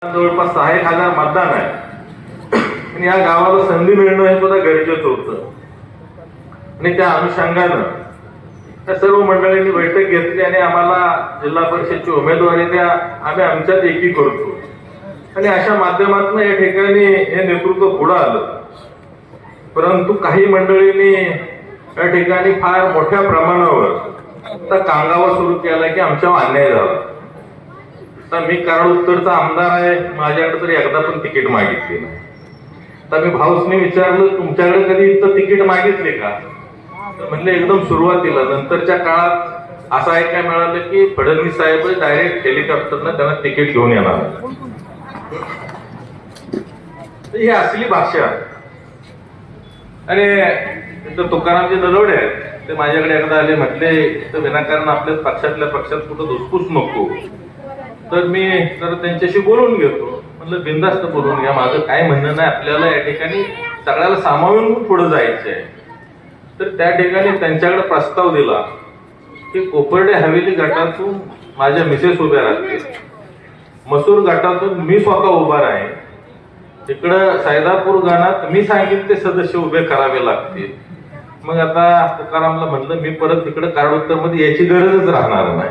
जवळपास 6,000 मतदान आहे आणि या गावाला संधी मिळणं हे सुद्धा गरजेचं होतं आणि त्या अनुषंगानं त्या सर्व मंडळींनी बैठक घेतली आणि आम्हाला जिल्हा परिषदची उमेदवारी द्या, आम्ही आमच्यात एकी करतो आणि अशा माध्यमातून या ठिकाणी हे नेतृत्व पुढे आलं. परंतु काही मंडळींनी या ठिकाणी फार मोठ्या प्रमाणावर कांगावा सुरू केला की आमच्यावर अन्याय झाला. तर मी कराड उत्तरचा आमदार आहे, माझ्याकडे तर एकदा पण तिकीट मागितली नाही. तर मी भाऊसने विचारलं, तुमच्याकडे कधी इथं तिकीट मागितले का? तर म्हणले एकदम सुरुवातीला. नंतरच्या काळात असं ऐकायला मिळालं की फडणवीस साहेब डायरेक्ट हेलिकॉप्टरनं त्यांना तिकीट घेऊन येणार. ही असली भाषा. आणि तुकारामजी नलवडे आहेत, ते माझ्याकडे एकदा आले, म्हटले विनाकारण आपल्या पक्षातल्या पक्षात कुठं धुसफूस नको. तर मी तर त्यांच्याशी बोलून घेतो. म्हणलं बिनधास्त बोलून घ्या, माझं काय म्हणणं नाही, आपल्याला या ठिकाणी सगळ्याला सामावून पुढे जायचं आहे. तर त्या ठिकाणी त्यांच्याकडे प्रस्ताव दिला की कोपर्डे हवेली गटातून माझ्या मिसेस उभ्या राहतील, मसूर गटातून मी स्वतः उभा आहे, तिकडं सैदापूर गणात मी सांगितले सदस्य उभे करावे लागतील. मग आता तुकारामला म्हणलं मी परत तिकडे कराड उत्तर मध्ये याची गरजच राहणार नाही.